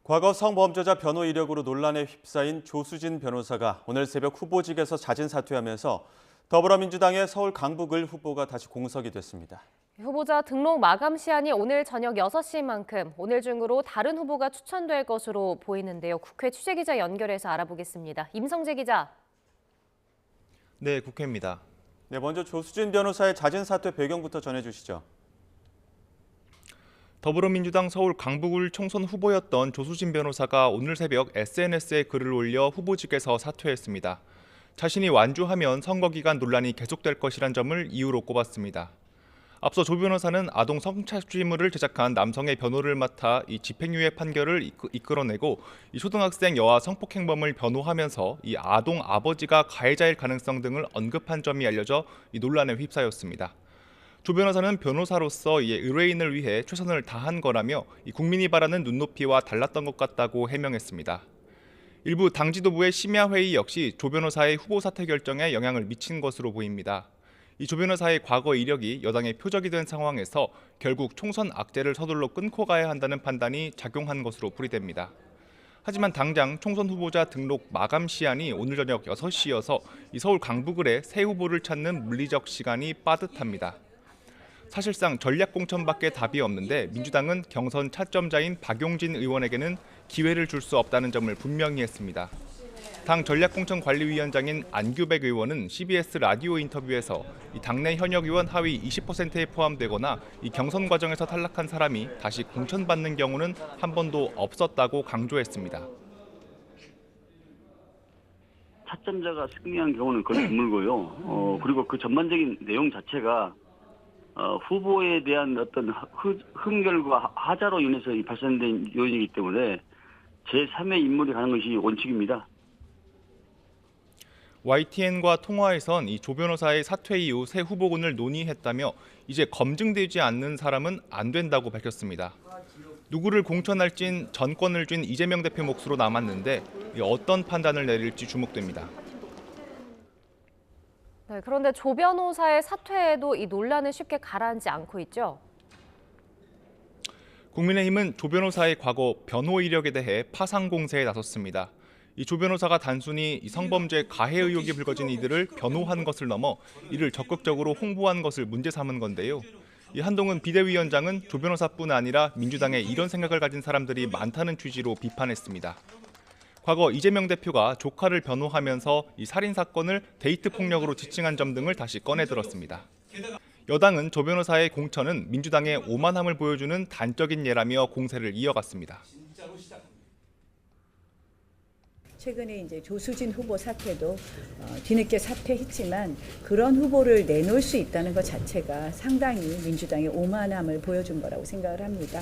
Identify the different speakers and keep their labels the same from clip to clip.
Speaker 1: 과거 성범죄자 변호 이력으로 논란에 휩싸인 조수진 변호사가 오늘 새벽 후보직에서 자진 사퇴하면서 더불어민주당의 서울 강북을 후보가 다시 공석이 됐습니다.
Speaker 2: 후보자 등록 마감 시한이 오늘 저녁 6시인 만큼 오늘 중으로 다른 후보가 추천될 것으로 보이는데요. 국회 취재기자 연결해서 알아보겠습니다. 임성재 기자.
Speaker 3: 네, 국회입니다.
Speaker 1: 네, 먼저 조수진 변호사의 자진 사퇴 배경부터 전해주시죠.
Speaker 3: 더불어민주당 서울 강북을 총선 후보였던 조수진 변호사가 오늘 새벽 SNS에 글을 올려 후보직에서 사퇴했습니다. 자신이 완주하면 선거 기간 논란이 계속될 것이란 점을 이유로 꼽았습니다. 앞서 조 변호사는 아동 성착취물을 제작한 남성의 변호를 맡아 이 집행유예 판결을 이끌어내고 이 초등학생 여아 성폭행범을 변호하면서 이 아동 아버지가 가해자일 가능성 등을 언급한 점이 알려져 이 논란에 휩싸였습니다. 조 변호사는 변호사로서 의뢰인을 위해 최선을 다한 거라며 국민이 바라는 눈높이와 달랐던 것 같다고 해명했습니다. 일부 당 지도부의 심야 회의 역시 조 변호사의 후보 사퇴 결정에 영향을 미친 것으로 보입니다. 이 조 변호사의 과거 이력이 여당의 표적이 된 상황에서 결국 총선 악재를 서둘러 끊고 가야 한다는 판단이 작용한 것으로 풀이됩니다. 하지만 당장 총선 후보자 등록 마감 시한이 오늘 저녁 6시여서 이 서울 강북을의 새 후보를 찾는 물리적 시간이 빠듯합니다. 사실상 전략공천밖에 답이 없는데 민주당은 경선 차점자인 박용진 의원에게는 기회를 줄 수 없다는 점을 분명히 했습니다. 당 전략공천관리위원장인 안규백 의원은 CBS 라디오 인터뷰에서 이 당내 현역 의원 하위 20%에 포함되거나 이 경선 과정에서 탈락한 사람이 다시 공천받는 경우는 한 번도 없었다고 강조했습니다.
Speaker 4: 차점자가 승리한 경우는 거의 드물고요. 그리고 그 전반적인 내용 자체가 후보에 대한 어떤 흠결과 하자로 인해서 발생된 요인이기 때문에 제3의 인물이 가는 것이 원칙입니다.
Speaker 3: YTN과 통화에선 이 조 변호사의 사퇴 이후 새 후보군을 논의했다며 이제 검증되지 않는 사람은 안 된다고 밝혔습니다. 누구를 공천할진 전권을 쥔 이재명 대표 몫으로 남았는데 어떤 판단을 내릴지 주목됩니다.
Speaker 2: 네, 그런데 조 변호사의 사퇴에도 이 논란은 쉽게 가라앉지 않고 있죠.
Speaker 3: 국민의힘은 조 변호사의 과거 변호 이력에 대해 파상 공세에 나섰습니다. 이 조 변호사가 단순히 성범죄 가해 의혹이 불거진 이들을 변호한 것을 넘어 이를 적극적으로 홍보한 것을 문제 삼은 건데요. 이 한동훈 비대위원장은 조 변호사뿐 아니라 민주당에 이런 생각을 가진 사람들이 많다는 취지로 비판했습니다. 과거 이재명 대표가 조카를 변호하면서 이 살인 사건을 데이트 폭력으로 지칭한 점 등을 다시 꺼내들었습니다. 여당은 조 변호사의 공천은 민주당의 오만함을 보여주는 단적인 예라며 공세를 이어갔습니다.
Speaker 5: 최근에 이제 조수진 후보 사퇴도 뒤늦게 사퇴했지만 그런 후보를 내놓을 수 있다는 것 자체가 상당히 민주당의 오만함을 보여준 거라고 생각을 합니다.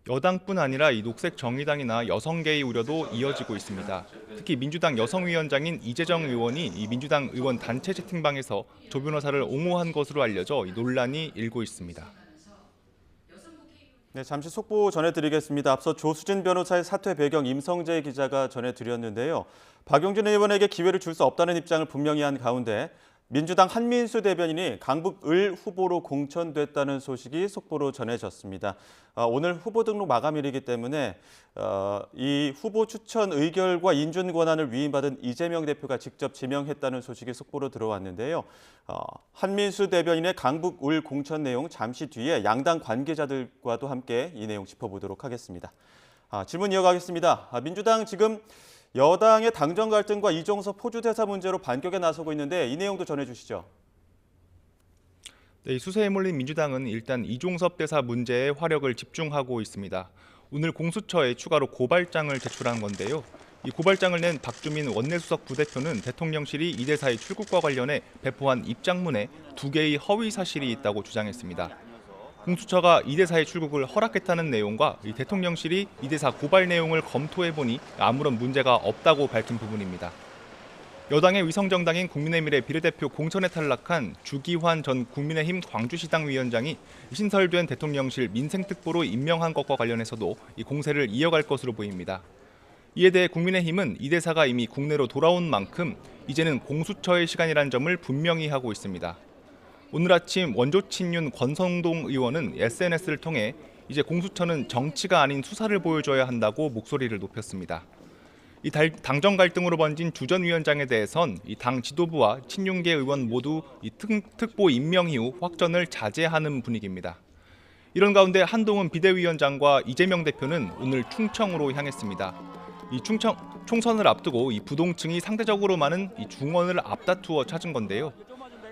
Speaker 3: 여당뿐 아니라 이 녹색정의당이나 여성계의 우려도 이어지고 있습니다. 특히 민주당 여성위원장인 이재정 의원이 이 민주당 의원 단체 채팅방에서 조 변호사를 옹호한 것으로 알려져 논란이 일고 있습니다.
Speaker 1: 네, 잠시 속보 전해드리겠습니다. 앞서 조수진 변호사의 사퇴 배경 임성재 기자가 전해드렸는데요. 박용진 의원에게 기회를 줄 수 없다는 입장을 분명히 한 가운데 민주당 한민수 대변인이 강북을 후보로 공천됐다는 소식이 속보로 전해졌습니다. 오늘 후보 등록 마감일이기 때문에 이 후보 추천 의결과 인준 권한을 위임받은 이재명 대표가 직접 지명했다는 소식이 속보로 들어왔는데요. 한민수 대변인의 강북을 공천 내용 잠시 뒤에 양당 관계자들과도 함께 이 내용 짚어보도록 하겠습니다. 질문 이어가겠습니다. 민주당 지금 여당의 당정 갈등과 이종섭 호주대사 문제로 반격에 나서고 있는데 이 내용도 전해주시죠.
Speaker 3: 네, 수세에 몰린 민주당은 일단 이종섭 대사 문제에 화력을 집중하고 있습니다. 오늘 공수처에 추가로 고발장을 제출한 건데요. 이 고발장을 낸 박주민 원내수석 부대표는 대통령실이 이 대사의 출국과 관련해 배포한 입장문에 2개의 허위 사실이 있다고 주장했습니다. 공수처가 이 대사의 출국을 허락했다는 내용과 이 대통령실이 이 대사 고발 내용을 검토해보니 아무런 문제가 없다고 밝힌 부분입니다. 여당의 위성정당인 국민의힘의 비례대표 공천에 탈락한 주기환 전 국민의힘 광주시당 위원장이 신설된 대통령실 민생특보로 임명한 것과 관련해서도 이 공세를 이어갈 것으로 보입니다. 이에 대해 국민의힘은 이 대사가 이미 국내로 돌아온 만큼 이제는 공수처의 시간이라는 점을 분명히 하고 있습니다. 오늘 아침 원조 친윤 권성동 의원은 SNS를 통해 이제 공수처는 정치가 아닌 수사를 보여줘야 한다고 목소리를 높였습니다. 이 당정 갈등으로 번진 주 전 위원장에 대해선 이 당 지도부와 친윤계 의원 모두 이 특보 임명 이후 확전을 자제하는 분위기입니다. 이런 가운데 한동훈 비대위원장과 이재명 대표는 오늘 충청으로 향했습니다. 이 총선을 앞두고 이 부동층이 상대적으로 많은 이 중원을 앞다투어 찾은 건데요.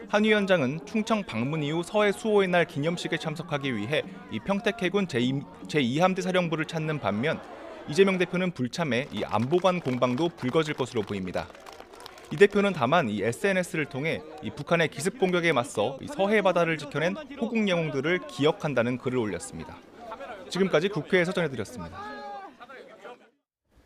Speaker 3: 한 위원장은 충청 방문 이후 서해 수호의 날 기념식에 참석하기 위해 이 평택해군 제2함대 사령부를 찾는 반면 이재명 대표는 불참해 이 안보관 공방도 불거질 것으로 보입니다. 이 대표는 다만 이 SNS를 통해 이 북한의 기습 공격에 맞서 이 서해 바다를 지켜낸 호국 영웅들을 기억한다는 글을 올렸습니다. 지금까지 국회에서 전해드렸습니다.